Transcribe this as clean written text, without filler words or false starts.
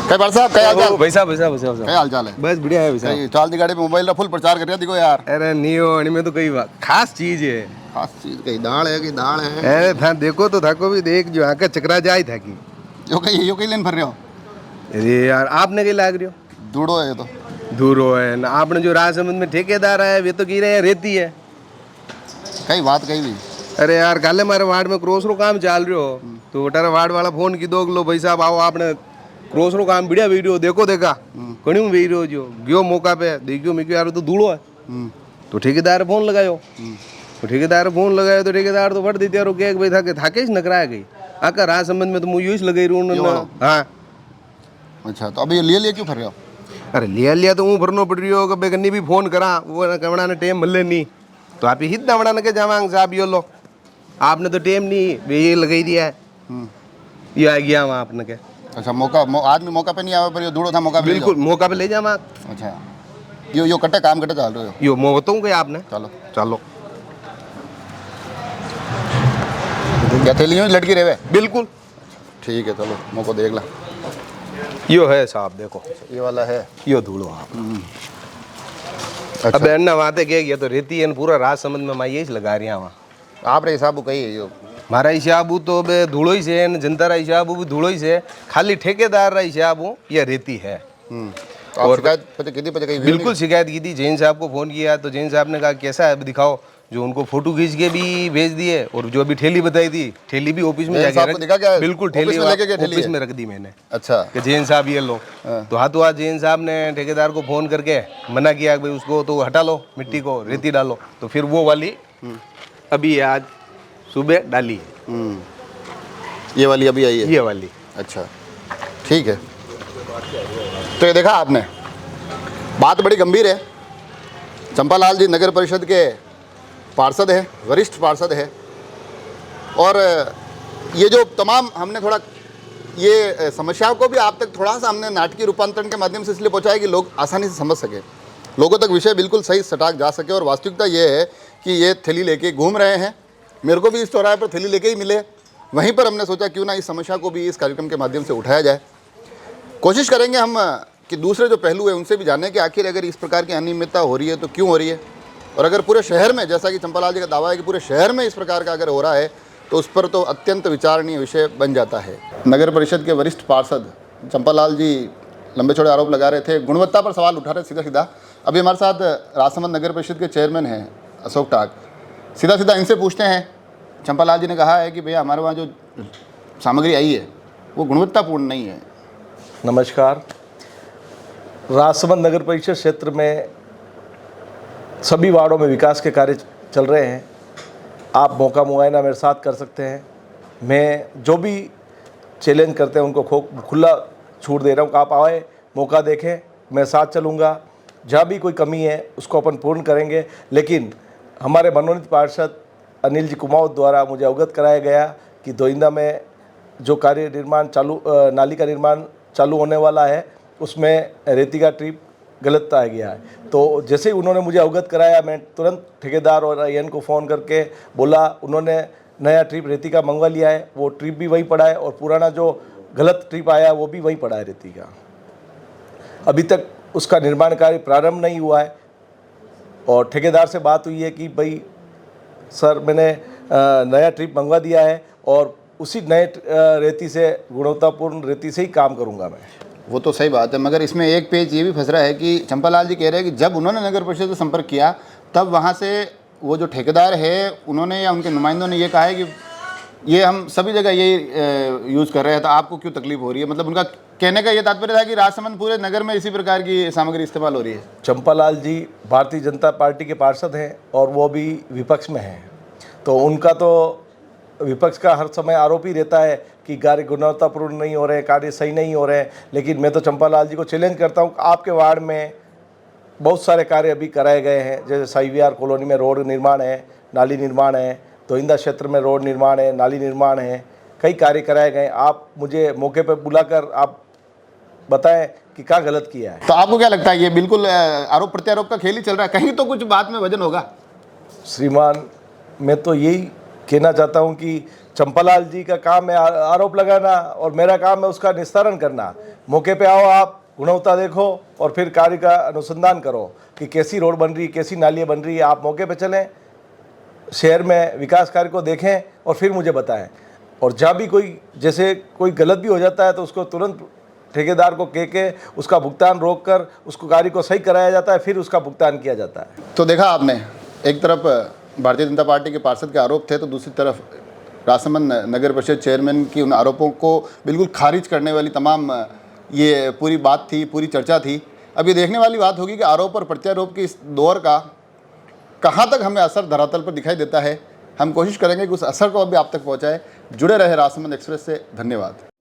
कई बार साहब क्या हाल चाल? भाई साहब क्या हाल चाल है? बस बढ़िया है भाई साहब। कई चाल दी गाड़ी पे मोबाइल फुल प्रचार कर रहा देखो यार। अरे नहीं हो इनमें तो कई खास चीज है। खास चीज कई दाल है, कई दाल है। अरे था देखो तो थाको भी देख जो आका चकरा जाए था की। यो कई लेन फिर रहे हो? अरे यार आपने कहीं लाग रही हो? दूड़ो है ये तो। दूर हो है ना आपने जो राजसमंद में ठेकेदार है वे तो की रहे हैं रेती है। कई बात कही भी। अरे यार काले मारे वार्ड में क्रॉस रो काम चाल रहे हो तो वटारे वार्ड वाला फोन की दो लो भाई साहब आओ आपने क्रॉस रो काम बढ़िया वीडियो देखो देखा कणी वीडियो जो गयो मौका पे देखियो मैं यार तो धूड़ो है तो ठेकेदार फोन लगायो तो ठेकेदार फोन लगायो तो ठेकेदार तो बढ़ देते यार के भाई था के थाके नकराया गई आका राज संबंध में तो मुझे यूज लगाई रू हाँ। अच्छा तो अभी ले क्यों फिर रहे हो? अरे लिया तो हूँ भरनो पड़ रही हो कि बेगनी भी फोन करा वो कवड़ा ने टेम मिले नहीं तो आप ही दवड़ा ने के जावांग साहब यो लो आपने तो टेम नहीं वे ये लगाई दिया है ये आ गया वहाँ आपने के। अच्छा मौका आदमी मौका पे नहीं आया पर ये दूड़ो था मौका पे बिल्कुल मौका पे ले जा वहाँ। अच्छा यो कट्टे काम कट्टे चाल रहे हो? यो मैं बताऊँ क्या आपने? चलो चलो क्या थैली लड़की रहे? बिल्कुल ठीक है चलो मौको देख ला। यो है साहब देखो ये वाला है यो धूलो आप। अच्छा। अब अन्ना बातें क्या ये तो रेती है पूरा राज संबंध में मैं यही लगा रही वहाँ आप रे हिसाब कही है यो? मारा हिसाब तो बे धूलो ही से जनता रा हिसाब भी धूलो ही से खाली ठेकेदार रा हिसाब ये रेती है। और शिकायत पता कही? बिल्कुल शिकायत की थी जैन साहब को फोन किया तो जैन साहब ने कहा कैसा है दिखाओ जो उनको फोटो खींच के भी भेज दिए और जो अभी ठेली बताई थी ठेली भी ऑफिस में जाके बिल्कुल ठेली ऑफिस में रख दी मैंने। अच्छा कि जैन साहब ये लो तो हाथों हाथ जैन साहब ने ठेकेदार को फोन करके मना किया भाई उसको तो हटा लो मिट्टी को रेती डालो तो फिर वो वाली अभी आज सुबह डाली है। ये वाली अभी आई है? ये वाली। अच्छा ठीक है तो ये देखा आपने बात बड़ी गंभीर है। चंपालाल जी नगर परिषद के पार्षद है, वरिष्ठ पार्षद है और ये जो तमाम हमने थोड़ा ये समस्याओं को भी आप तक थोड़ा सा हमने नाटकीय रूपांतरण के माध्यम से इसलिए पहुंचाया कि लोग आसानी से समझ सके, लोगों तक विषय बिल्कुल सही सटाक जा सके। और वास्तविकता ये है कि ये थैली लेके घूम रहे हैं, मेरे को भी इस चौराहे पर थैली लेके ही मिले, वहीं पर हमने सोचा क्यों ना इस समस्या को भी इस कार्यक्रम के माध्यम से उठाया जाए। कोशिश करेंगे हम कि दूसरे जो पहलू है उनसे भी जाने कि आखिर अगर इस प्रकार की अनियमितता हो रही है तो क्यों हो रही है, और अगर पूरे शहर में जैसा कि चंपालाल जी का दावा है कि पूरे शहर में इस प्रकार का अगर हो रहा है तो उस पर तो अत्यंत विचारणीय विषय बन जाता है। नगर परिषद के वरिष्ठ पार्षद चंपालाल जी लंबे चौड़े आरोप लगा रहे थे, गुणवत्ता पर सवाल उठा रहे सीधा। अभी हमारे साथ राजसमंद नगर परिषद के चेयरमैन हैं अशोक टाक, सीधा इनसे पूछते हैं। चंपालाल जी ने कहा है कि भैया हमारे वहाँ जो सामग्री आई है वो गुणवत्तापूर्ण नहीं है। नमस्कार। राजसमंद नगर परिषद क्षेत्र में सभी वार्डों में विकास के कार्य चल रहे हैं। आप मौका मुआयना मेरे साथ कर सकते हैं। मैं जो भी चैलेंज करते हैं उनको खुला छूट दे रहा हूँ कि आप आए मौका देखें, मैं साथ चलूँगा। जहाँ भी कोई कमी है उसको अपन पूर्ण करेंगे। लेकिन हमारे मनोनीत पार्षद अनिल जी कुमाऊँ द्वारा मुझे अवगत कराया गया कि दोइंदा में जो कार्य निर्माण नाली का निर्माण चालू होने वाला है उसमें रेती का ट्रिप गलत आ गया है। तो जैसे ही उन्होंने मुझे अवगत कराया मैं तुरंत ठेकेदार और AN को फ़ोन करके बोला, उन्होंने नया ट्रिप रेती का मंगवा लिया है, वो ट्रिप भी वही पड़ा है और पुराना जो गलत ट्रिप आया वो भी वही पड़ा है रेती का। अभी तक उसका निर्माण कार्य प्रारंभ नहीं हुआ है और ठेकेदार से बात हुई है कि भाई सर मैंने नया ट्रिप मंगवा दिया है और उसी नए रेती से गुणवत्तापूर्ण रेती से ही काम करूँगा मैं। वो तो सही बात है, मगर इसमें एक पेज ये भी फंस रहा है कि चंपालाल जी कह रहे हैं कि जब उन्होंने नगर परिषद से संपर्क किया तब वहाँ से वो जो ठेकेदार है उन्होंने या उनके नुमाइंदों ने ये कहा है कि ये हम सभी जगह यही यूज़ कर रहे हैं, तो आपको क्यों तकलीफ हो रही है। मतलब उनका कहने का ये तात्पर्य था कि राजसमंद पूरे नगर में इसी प्रकार की सामग्री इस्तेमाल हो रही है। चंपालाल जी भारतीय जनता पार्टी के पार्षद हैं और वो भी विपक्ष में हैं, तो उनका तो विपक्ष का हर समय आरोप ही रहता है कि कार्य गुणवत्तापूर्ण नहीं हो रहे, कार्य सही नहीं हो रहे। लेकिन मैं तो चंपालाल जी को चैलेंज करता हूँ, आपके वार्ड में बहुत सारे कार्य अभी कराए गए हैं, जैसे साइवियार कॉलोनी में रोड निर्माण है, नाली निर्माण है, दोइंदा क्षेत्र में रोड निर्माण है, नाली निर्माण है, कई कार्य कराए गए। आप मुझे मौके पर बुलाकर आप बताएं कि क्या गलत किया है। तो आपको क्या लगता है ये बिल्कुल आरोप प्रत्यारोप का खेल ही चल रहा है, कहीं तो कुछ बात में वजन होगा? श्रीमान मैं तो यही कहना चाहता हूं कि चंपालाल जी का काम है आरोप लगाना और मेरा काम है उसका निस्तारण करना। मौके पे आओ, आप गुणवत्ता देखो और फिर कार्य का अनुसंधान करो कि कैसी रोड बन रही है, कैसी नालियाँ बन रही है। आप मौके पे चलें, शहर में विकास कार्य को देखें और फिर मुझे बताएं। और जहाँ भी कोई जैसे कोई गलत भी हो जाता है तो उसको तुरंत ठेकेदार को कह के उसका भुगतान रोक कर उसको कार्य को सही कराया जाता है, फिर उसका भुगतान किया जाता है। तो देखा आपने, एक तरफ भारतीय जनता पार्टी के पार्षद के आरोप थे तो दूसरी तरफ राजसमंद नगर परिषद चेयरमैन की उन आरोपों को बिल्कुल खारिज करने वाली तमाम ये पूरी बात थी, पूरी चर्चा थी। अब ये देखने वाली बात होगी कि आरोप और प्रत्यारोप की इस दौर का कहाँ तक हमें असर धरातल पर दिखाई देता है। हम कोशिश करेंगे कि उस असर को अभी आप तक पहुँचाए। जुड़े रहे राजसमंद एक्सप्रेस से। धन्यवाद।